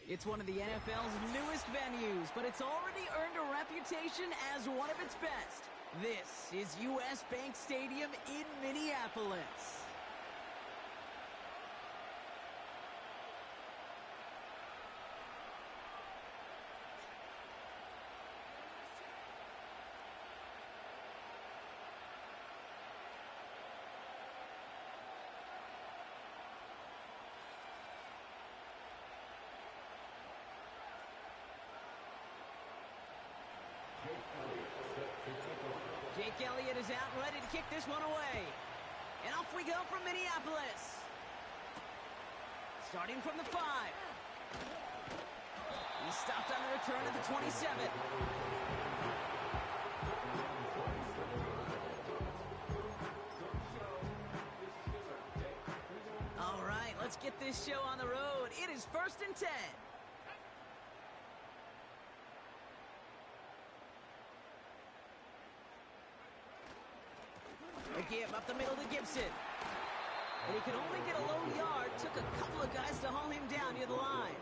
It's one of the NFL's newest venues, but it's already earned a reputation as one of its best. This is US Bank Stadium in Minneapolis. Jake Elliott is out and ready to kick this one away. And off we go from Minneapolis. Starting from the 5. He's stopped on the return at the 27. All right, let's get this show on the road. It is 1st and 10. A give up the middle to Gibson. And he could only get a low yard. Took a couple of guys to haul him down near the line.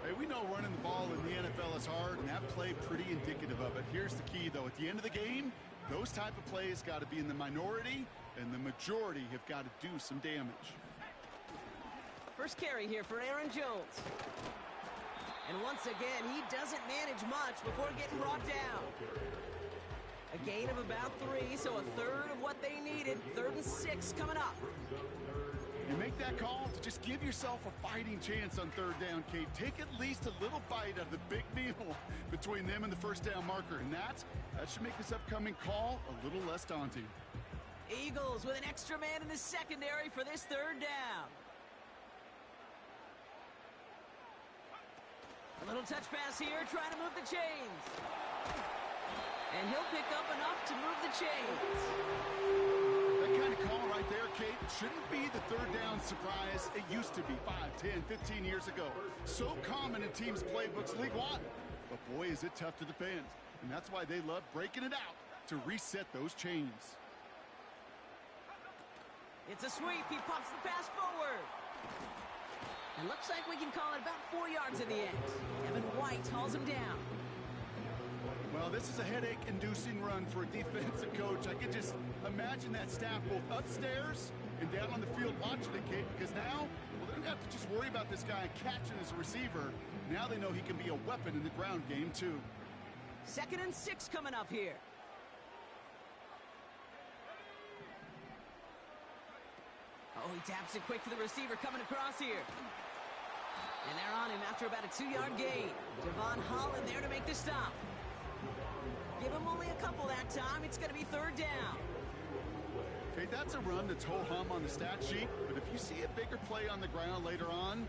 Hey, we know running the ball in the NFL is hard, and that play pretty indicative of it. Here's the key, though. At the end of the game, those type of plays got to be in the minority, and the majority have got to do some damage. First carry here for Aaron Jones. And once again, he doesn't manage much before getting brought down. A gain of about 3, so a third of what they needed. 3rd and 6 coming up. You make that call to just give yourself a fighting chance on 3rd down, Kate. Take at least a little bite out of the big meal between them and the 1st down marker. And that should make this upcoming call a little less daunting. Eagles with an extra man in the secondary for this 3rd down. A little touch pass here, trying to move the chains. And he'll pick up enough to move the chains. That kind of call right there, Kate, shouldn't be the 3rd down surprise. It used to be 5, 10, 15 years ago. So common in teams' playbooks league-wide. But boy, is it tough to defend. And that's why they love breaking it out to reset those chains. It's a sweep. He pops the pass forward. And looks like we can call it about 4 yards in the end. Evan White hauls him down. Well, this is a headache-inducing run for a defensive coach. I can just imagine that staff both upstairs and down on the field watching it, Kate, because now, well, they don't have to just worry about this guy catching as a receiver. Now they know he can be a weapon in the ground game, too. 2nd and 6 coming up here. Oh, he taps it quick for the receiver coming across here. And they're on him after about a 2-yard gain. Devon Holland there to make the stop. Give him only a couple that time. It's going to be 3rd down. Okay, that's a run that's ho-hum on the stat sheet, but if you see a bigger play on the ground later on,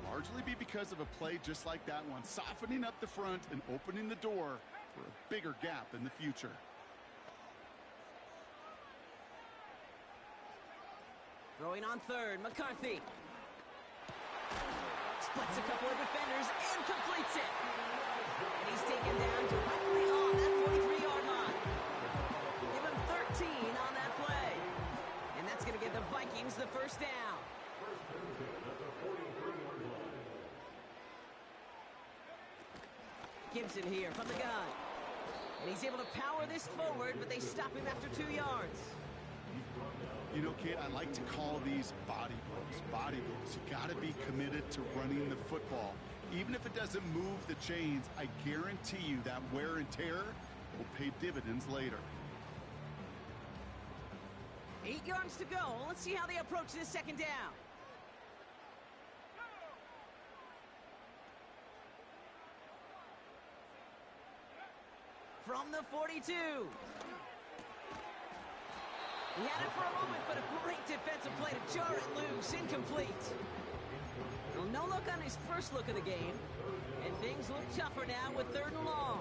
largely be because of a play just like that one, softening up the front and opening the door for a bigger gap in the future. Throwing on 3rd, McCarthy. Splits a couple of defenders and completes it. And he's taken down directly on that 43-yard line. Give him 13 on that play. And that's going to give the Vikings the 1st down. Gibson here from the gun. And he's able to power this forward, but they stop him after 2 yards. You know, Kate, I like to call these body blows. Body blows. You got to be committed to running the football. Even if it doesn't move the chains, I guarantee you that wear and tear will pay dividends later. 8 yards to go. Let's see how they approach this 2nd down. From the 42. He had it for a moment, but a great defensive play to jar it loose. Incomplete. Well, no look on his first look of the game. And things look tougher now with 3rd and long.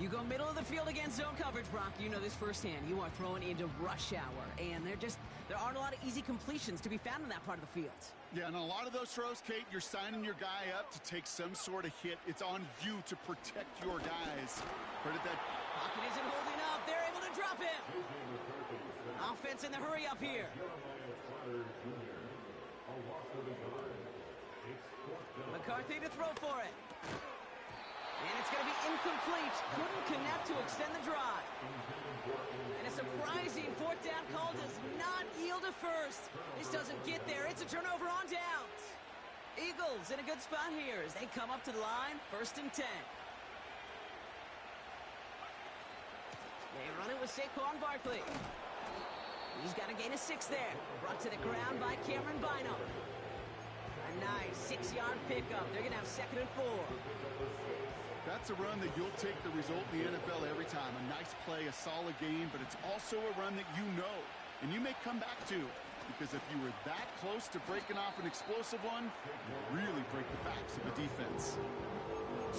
You go middle of the field against zone coverage, Brock. You know this firsthand. You are throwing into rush hour. And there aren't a lot of easy completions to be found in that part of the field. Yeah, and a lot of those throws, Kate, you're signing your guy up to take some sort of hit. It's on you to protect your guys. Credit that. Pocket isn't holding up. They're able to drop him. Offense in the hurry up here. Barkley to throw for it. And it's going to be incomplete. Couldn't connect to extend the drive. And a surprising fourth down call does not yield a first. This doesn't get there. It's a turnover on downs. Eagles in a good spot here as they come up to the line, 1st and 10. They run it with Saquon Barkley. He's got a gain of 6 there. Brought to the ground by Cameron Bynum. A nice 6-yard pickup. They're going to have 2nd and 4. That's a run that you'll take the result in the NFL every time. A nice play, a solid game, but it's also a run that you know, and you may come back to. Because if you were that close to breaking off an explosive one, you really break the backs of the defense.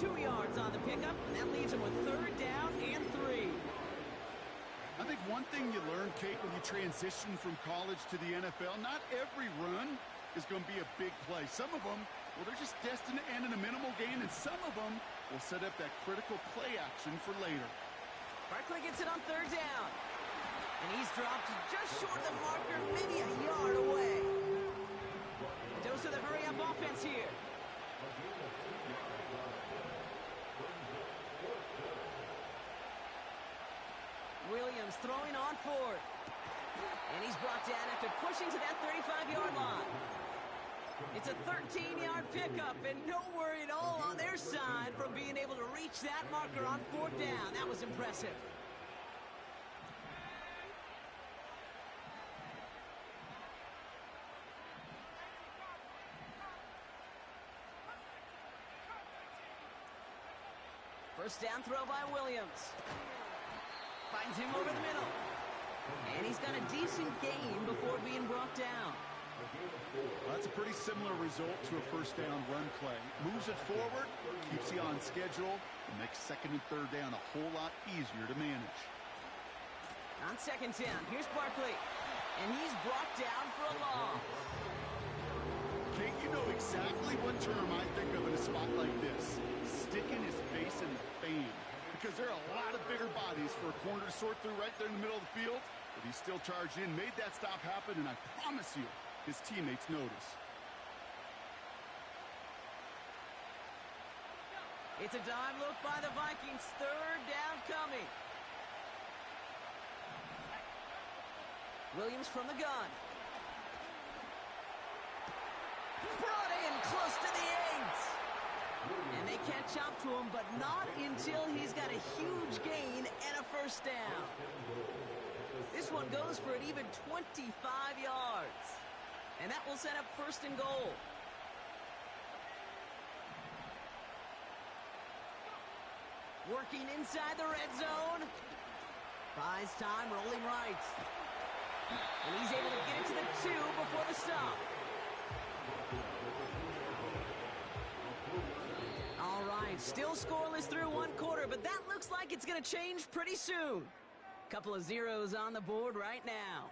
2 yards on the pickup, and that leaves him with 3rd down and 3. I think one thing you learn, Kate, when you transition from college to the NFL, not every run is going to be a big play. Some of them, well, they're just destined to end in a minimal gain, and some of them will set up that critical play action for later. Barkley gets it on 3rd down. And he's dropped just short of the marker, maybe a yard away. A dose of the hurry-up offense here. Williams throwing on 4th. And he's brought down after pushing to that 35-yard line. It's a 13-yard pickup, and no worry at all on their side from being able to reach that marker on 4th down. That was impressive. First down throw by Williams. Finds him over the middle. And he's got a decent gain before being brought down. Well, that's a pretty similar result to a first down run play. Moves it forward, keeps you on schedule, and makes 2nd and 3rd down a whole lot easier to manage. On 2nd down, here's Barkley. And he's brought down for a loss. Kate, you know exactly what term I think of in a spot like this. Sticking his face in the fan. Because there are a lot of bigger bodies for a corner to sort through right there in the middle of the field. But he still charged in, made that stop happen, and I promise you, his teammates notice. It's a dime look by the Vikings. 3rd down coming. Williams from the gun. Brought in close to the 8. And they catch up to him, but not until he's got a huge gain and a first down. This one goes for an even 25 yards. And that will set up 1st and goal. Working inside the red zone. Buys time, rolling right. And he's able to get it to the 2 before the stop. All right, still scoreless through 1 quarter, but that looks like it's going to change pretty soon. Couple of zeros on the board right now.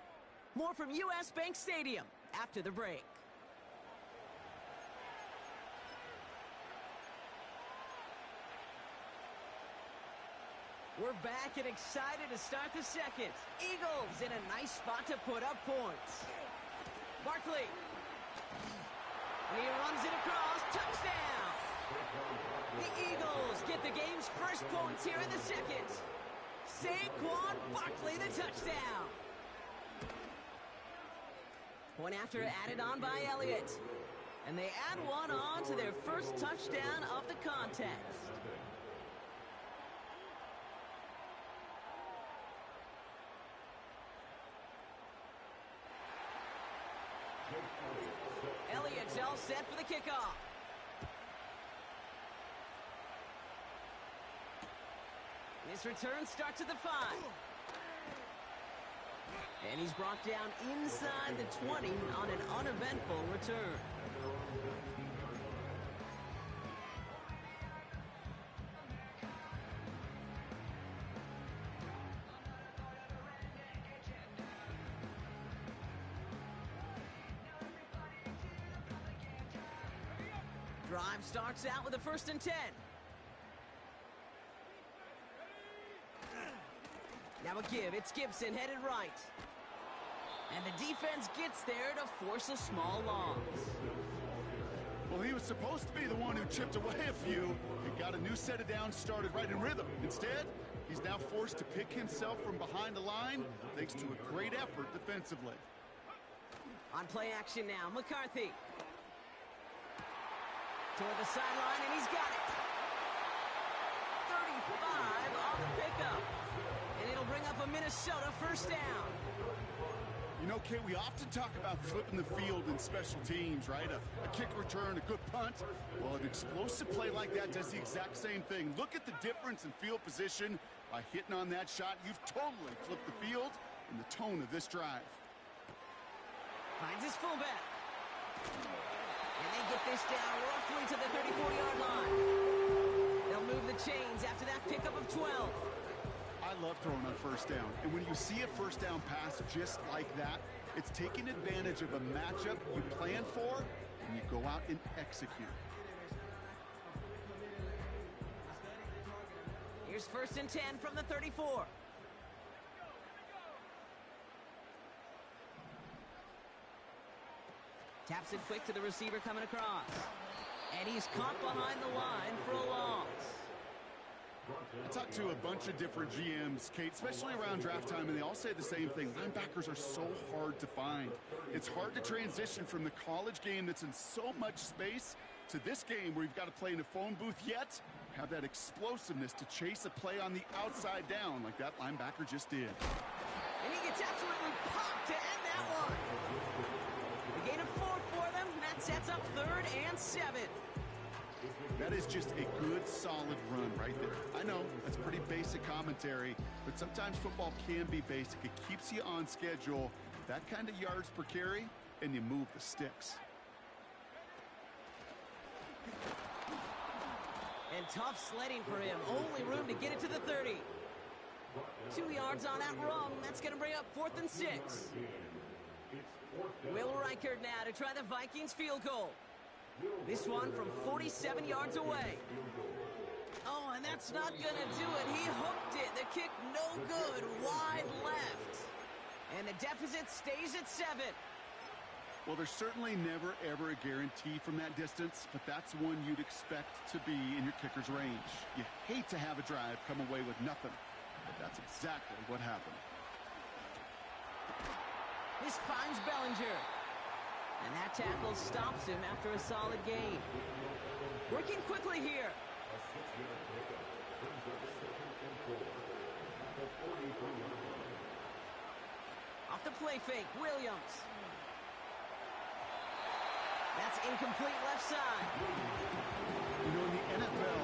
More from U.S. Bank Stadium after the break. We're back and excited to start the 2nd. Eagles in a nice spot to put up points. Barkley. And he runs it across. Touchdown. The Eagles get the game's first points here in the 2nd. Saquon Barkley, the touchdown. Point after added on by Elliott. And they add one on to their first touchdown of the contest. Elliott's all set for the kickoff. This return starts at the 5. And he's brought down inside the 20 on an uneventful return. Drive starts out with a 1st and 10. Now a give. It's Gibson headed right. And the defense gets there to force a small loss. Well, he was supposed to be the one who chipped away a few and got a new set of downs started right in rhythm. Instead, he's now forced to pick himself from behind the line thanks to a great effort defensively. On play action now, McCarthy. Toward the sideline, and he's got it. 35 on the pickup. And it'll bring up a Minnesota first down. You know, Kate, we often talk about flipping the field in special teams, right? A kick return, a good punt. Well, an explosive play like that does the exact same thing. Look at the difference in field position. By hitting on that shot, you've totally flipped the field and the tone of this drive. Finds his fullback. And they get this down roughly to the 34-yard line. They'll move the chains after that pickup of 12. I love throwing on first down. And when you see a first down pass just like that, it's taking advantage of a matchup you plan for, and you go out and execute. Here's 1st and 10 from the 34. Taps it quick to the receiver coming across. And he's caught behind the line for a loss. I talked to a bunch of different GMs, Kate, especially around draft time, and they all say the same thing. Linebackers are so hard to find. It's hard to transition from the college game that's in so much space to this game where you've got to play in a phone booth, yet have that explosiveness to chase a play on the outside down like that linebacker just did. And he gets absolutely popped to end that one. A gain of 4 for them. That sets up 3rd and 7. That is just a good, solid run right there. I know, that's pretty basic commentary, but sometimes football can be basic. It keeps you on schedule, that kind of yards per carry, and you move the sticks. And tough sledding for him. Only room to get it to the 30. 2 yards on that run. That's going to bring up 4th and 6. Will Reichert now to try the Vikings field goal. This one from 47 yards away. Oh, and that's not going to do it. He hooked it. The kick no good. Wide left. And the deficit stays at 7. Well, there's certainly never, ever a guarantee from that distance, but that's one you'd expect to be in your kicker's range. You hate to have a drive come away with nothing, but that's exactly what happened. This finds Bellinger. And that tackle stops him after a solid gain. Working quickly here. Off the play fake, Williams. That's incomplete left side. You know, in the NFL,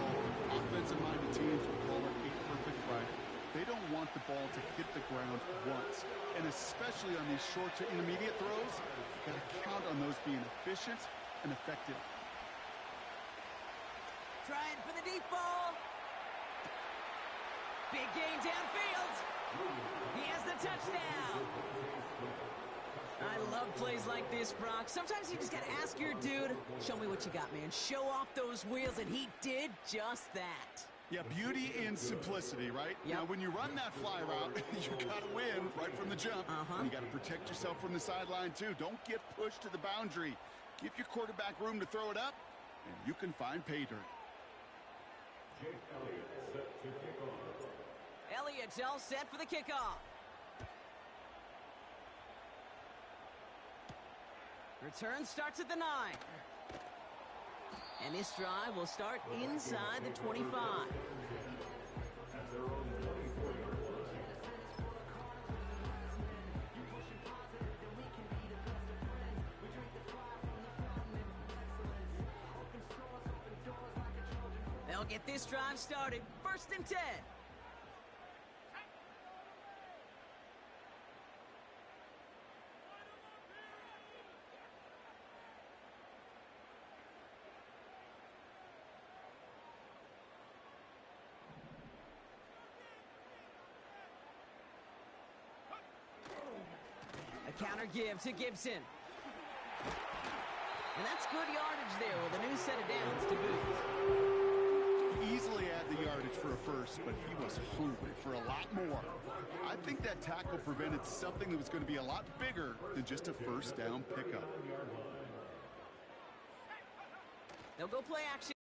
offensive-minded teams will call it a perfect Friday. They don't want the ball to hit the ground once. And especially on these short to intermediate throws, you've got to count on those being efficient and effective. Trying for the deep ball. Big gain downfield. He has the touchdown. I love plays like this, Brock. Sometimes you just got to ask your dude, show me what you got, man. Show off those wheels, and he did just that. Yeah, beauty in simplicity, right? Yep. Now, when you run that fly route, you got to win right from the jump. And you got to protect yourself from the sideline, too. Don't get pushed to the boundary. Give your quarterback room to throw it up, and you can find pay dirt. Elliott's all set for the kickoff. Return starts at the 9. And this drive will start inside the 25. They'll get this drive started. 1st and 10. A counter give to Gibson. And that's good yardage there with a new set of downs to boot. Easily add the yardage for a first, but he was hungry for a lot more. I think that tackle prevented something that was going to be a lot bigger than just a first down pickup. They'll go play action.